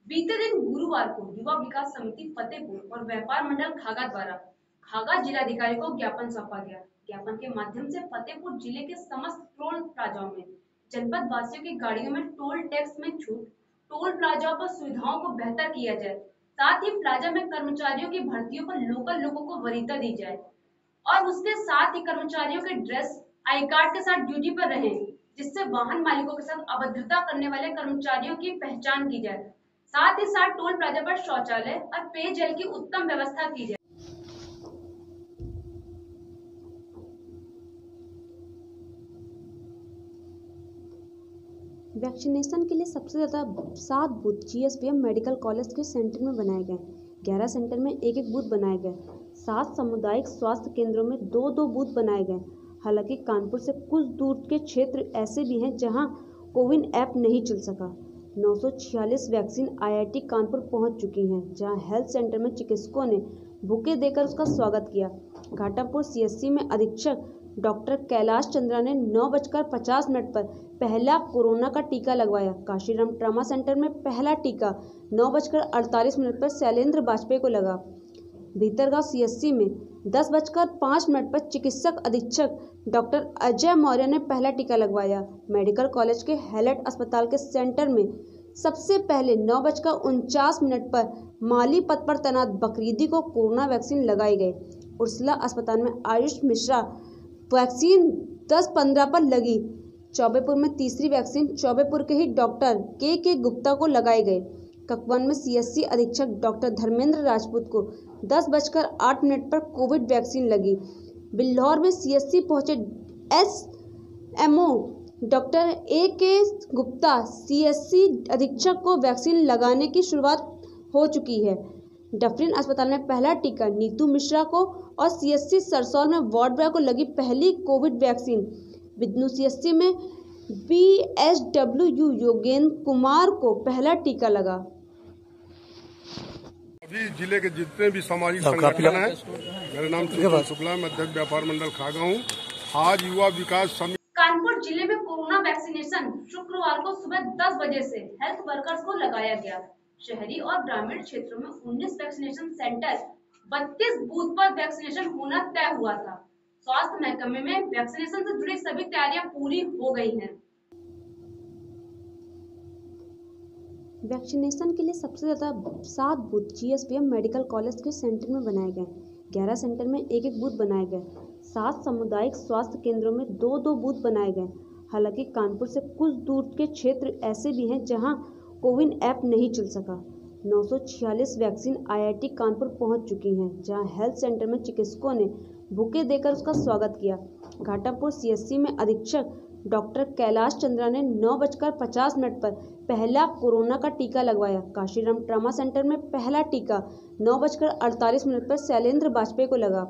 बीते दिन गुरुवार को युवा विकास समिति फतेहपुर और व्यापार मंडल खागा द्वारा खागा जिलाधिकारी को ज्ञापन सौंपा गया। ज्ञापन के माध्यम से फतेहपुर जिले के समस्त टोल प्लाजाओं में जनपद वासियों की गाड़ियों में टोल टैक्स में छूट, टोल प्लाजाओं पर सुविधाओं को बेहतर किया जाए, साथ ही प्लाजा में कर्मचारियों की भर्तियों पर लोकल लोगों को वरीयता दी जाए और उसके साथ ही कर्मचारियों के ड्रेस आई कार्ड के साथ ड्यूटी पर रहे, जिससे वाहन मालिकों के साथ अभद्रता करने वाले कर्मचारियों की पहचान की जाए। साथ ही साथ टोल प्लाजा पर शौचालय और पेयजल की उत्तम व्यवस्था की जाए। वैक्सीनेशन के लिए सबसे ज़्यादा 7 बूथ GSVM मेडिकल कॉलेज के सेंटर में बनाए गए। 11 सेंटर में एक एक बूथ बनाए गए। 7 सामुदायिक स्वास्थ्य केंद्रों में 2-2 बूथ बनाए गए। हालांकि कानपुर से कुछ दूर के क्षेत्र ऐसे भी हैं जहां कोविन ऐप नहीं चल सका। 946 वैक्सीन IIT कानपुर पहुंच चुकी हैं, जहां हेल्थ सेंटर में चिकित्सकों ने बुके देकर उसका स्वागत किया। घाटापुर CSC में अधीक्षक डॉक्टर कैलाश चंद्रा ने 9:50 पर पहला कोरोना का टीका लगवाया। काशीराम ट्रामा सेंटर में पहला टीका 9:48 पर शैलेंद्र वाजपेयी को लगा। भीतरगांव CSC में 10:05 पर चिकित्सक अधीक्षक डॉक्टर अजय मौर्य ने पहला टीका लगवाया। मेडिकल कॉलेज के हैलेट अस्पताल के सेंटर में सबसे पहले 9:49 पर माली पद पर तैनात बकरीदी को कोरोना वैक्सीन लगाई गई। उर्सला अस्पताल में आयुष मिश्रा वैक्सीन 10:15 पर लगी। चौबेपुर में तीसरी वैक्सीन चौबेपुर के ही डॉक्टर के गुप्ता को लगाई गई। ककवन में CSC अधीक्षक डॉक्टर धर्मेंद्र राजपूत को 10:08 पर कोविड वैक्सीन लगी। बिल्हौर में CSC पहुंचे SMO डॉक्टर के गुप्ता CSC अधीक्षक को वैक्सीन लगाने की शुरुआत हो चुकी है। डफरिन अस्पताल में पहला टीका नीतू मिश्रा को और CSC सरसौल में वार्ड बॉय को लगी पहली कोविड वैक्सीन। बिदनू CSC में BSW योगेंद्र कुमार को पहला टीका लगा। अभी जिले के जितने भी सामाजिक संगठन हैं, मेरा नाम शुक्ला, मैं अध्यक्ष व्यापार मंडल खागा हूँ। आज युवा विकास समिति कानपुर जिले में कोरोना वैक्सीनेशन शुक्रवार को सुबह 10 बजे से हेल्थ वर्कर्स को लगाया गया। शहरी और ग्रामीण क्षेत्रों में 19 वैक्सीनेशन सेंटर, 32 बूथ पर वैक्सीनेशन होना तय हुआ था। स्वास्थ्य महकमे में वैक्सीनेशन से जुड़ी सभी तैयारियां पूरी हो गई हैं। वैक्सीनेशन के लिए सबसे ज़्यादा 7 बूथ GSVM मेडिकल कॉलेज के सेंटर में बनाए गए। 11 सेंटर में एक एक बूथ बनाए गए। 7 सामुदायिक स्वास्थ्य केंद्रों में 2-2 बूथ बनाए गए। हालांकि कानपुर से कुछ दूर के क्षेत्र ऐसे भी हैं जहां कोविन ऐप नहीं चल सका। 946 वैक्सीन IIT कानपुर पहुंच चुकी हैं, जहां हेल्थ सेंटर में चिकित्सकों ने बुके देकर उसका स्वागत किया। घाटापुर CSC में अधीक्षक डॉक्टर कैलाश चंद्रा ने 9:50 पर पहला कोरोना का टीका लगवाया। काशीराम ट्रामा सेंटर में पहला टीका 9:48 पर शैलेंद्र वाजपेयी को लगा।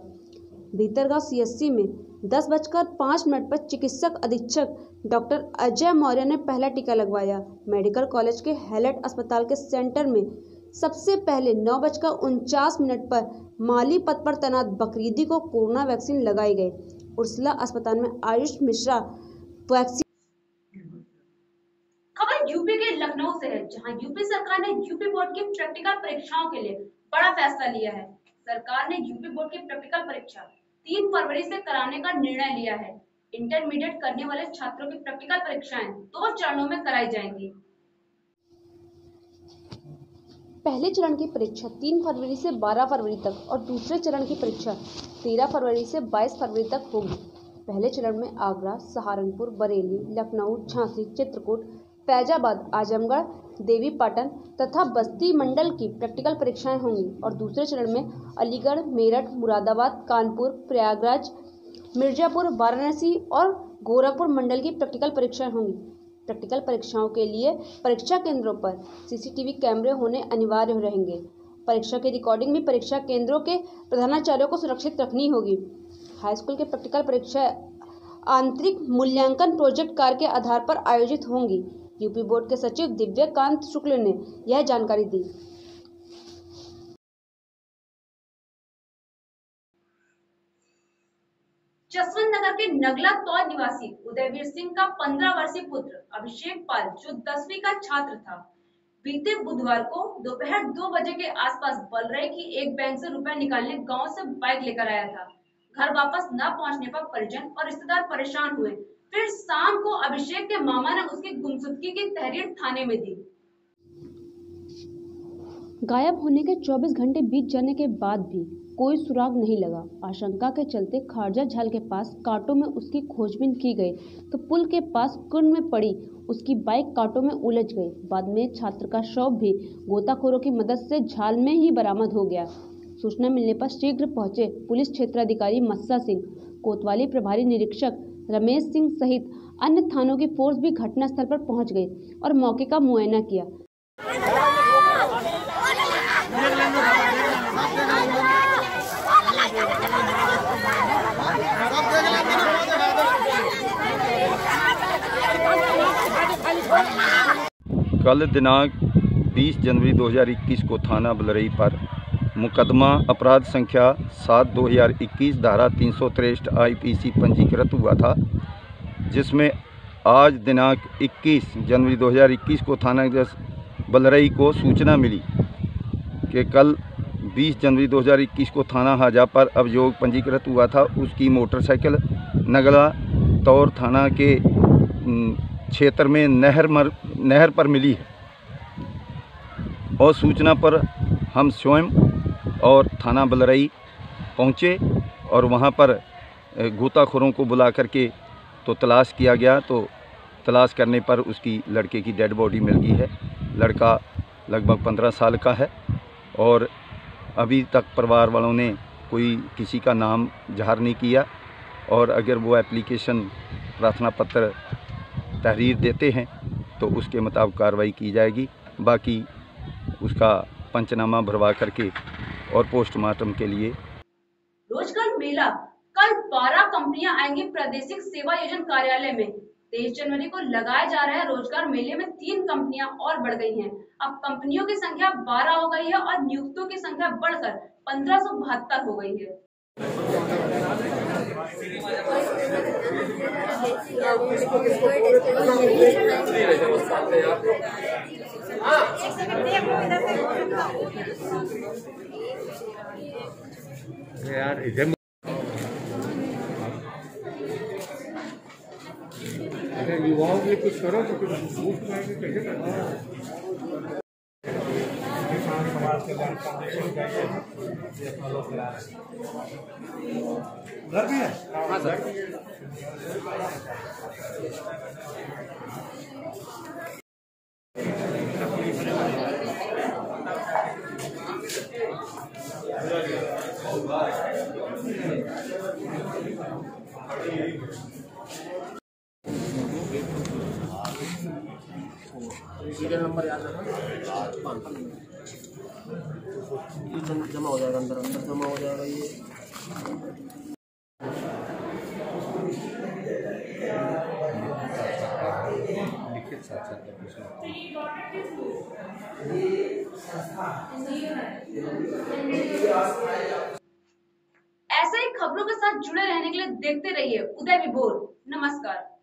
भीतरगांव CSC में 10:05 पर चिकित्सक अधीक्षक डॉक्टर अजय मौर्य ने पहला टीका लगवाया। मेडिकल कॉलेज के हैलेट अस्पताल के सेंटर में सबसे पहले 9:49 पर माली पद पर तैनात बकरीदी को कोरोना वैक्सीन लगाई गई। उर्सला अस्पताल में आयुष मिश्रा वैक्सीन। खबर यूपी के लखनऊ से है, जहां यूपी सरकार ने यूपी बोर्ड की प्रैक्टिकल परीक्षाओं के लिए बड़ा फैसला लिया है। सरकार ने यूपी बोर्ड की प्रैक्टिकल परीक्षा 3 फरवरी से कराने का निर्णय लिया है। इंटरमीडिएट करने वाले छात्रों की प्रैक्टिकल परीक्षाएं 2 चरणों में कराई जाएंगी। पहले चरण की परीक्षा 3 फरवरी से 12 फरवरी तक और दूसरे चरण की परीक्षा 13 फरवरी से 22 फरवरी तक होगी। पहले चरण में आगरा, सहारनपुर, बरेली, लखनऊ, झांसी, चित्रकूट, फैजाबाद, आजमगढ़, देवीपाटन तथा बस्ती मंडल की प्रैक्टिकल परीक्षाएं होंगी और दूसरे चरण में अलीगढ़, मेरठ, मुरादाबाद, कानपुर, प्रयागराज, मिर्जापुर, वाराणसी और गोरखपुर मंडल की प्रैक्टिकल परीक्षाएं होंगी। प्रैक्टिकल परीक्षाओं के लिए परीक्षा केंद्रों पर CCTV कैमरे होने अनिवार्य रहेंगे। परीक्षा की रिकॉर्डिंग भी परीक्षा केंद्रों के प्रधानाचार्यों को सुरक्षित रखनी होगी। हाई स्कूल के प्रैक्टिकल परीक्षा आंतरिक मूल्यांकन प्रोजेक्ट कार्य के आधार पर आयोजित होंगी। यूपी बोर्ड के सचिव दिव्यकांत शुक्ल ने यह जानकारी दी। जसवंत नगर के नगला तौर निवासी उदयवीर सिंह का 15 वर्षीय पुत्र अभिषेक पाल, जो 10वीं का छात्र था, बीते बुधवार को दोपहर 2 बजे के आसपास बलरई की एक बैंक से रुपए निकालने गांव से बाइक लेकर आया था। घर वापस न पहुंचने पर परिजन और रिश्तेदार परेशान हुए। फिर शाम को अभिषेक के मामा ने उसकी गुमशुदगी की तहरीर थाने में दी। गायब होने के 24 घंटे बीत जाने के बाद भी कोई सुराग नहीं लगा। आशंका के चलते खारजा झाल के पास कांटों में उसकी खोजबीन की गई तो पुल के पास कुंड में पड़ी उसकी बाइक कांटों में उलझ गई। बाद में छात्र का शव भी गोताखोरों की मदद से झाल में ही बरामद हो गया। सूचना मिलने पर शीघ्र पहुंचे पुलिस क्षेत्राधिकारी मस्सा सिंह, कोतवाली प्रभारी निरीक्षक रमेश सिंह सहित अन्य थानों की फोर्स भी घटनास्थल पर पहुंच गई और मौके का मुआयना किया। कल दिनांक 20 जनवरी 2021 को थाना बलरई पर मुकदमा अपराध संख्या 7/2021 धारा 363 IPC पंजीकृत हुआ था, जिसमें आज दिनांक 21 जनवरी 2021 को थाना बलरई को सूचना मिली कि कल 20 जनवरी 2021 को थाना हाजा पर अभियोग पंजीकृत हुआ था। उसकी मोटरसाइकिल नगला तौर थाना के क्षेत्र में नहर पर मिली है और सूचना पर हम स्वयं और थाना बलरई पहुँचे और वहाँ पर गोताखोरों को बुला करके तो तलाश किया गया। तो तलाश करने पर उसकी लड़के की डेड बॉडी मिल गई है। लड़का लगभग 15 साल का है और अभी तक परिवार वालों ने कोई किसी का नाम ज़ाहिर नहीं किया और अगर वो एप्लीकेशन प्रार्थना पत्र तहरीर देते हैं तो उसके मुताबिक कार्रवाई की जाएगी। बाकी उसका पंचनामा भरवा करके और पोस्टमार्टम के लिए। रोजगार मेला कल 12 कंपनियां आएंगी प्रादेशिक सेवा योजना कार्यालय में। 23 जनवरी को लगाए जा रहे रोजगार मेले में 3 कंपनियां और बढ़ गई हैं। अब कंपनियों की संख्या 12 हो गई है और नियुक्तों की संख्या बढ़कर 1572 हो गई है। यार इधर युवाओं के लिए कुछ करो तो कुछ कैसे करना। समाज कल्याण फाउंडेशन का ये अपना लोग करा रहे हैं। घर भी है? हाँ सर। सीरियल नंबर याद रखना, ये जमा हो जाएगा, अंदर जमा हो जाएगा ये। ऐसे ही खबरों के साथ जुड़े रहने के लिए देखते रहिए उदय विभोर। नमस्कार।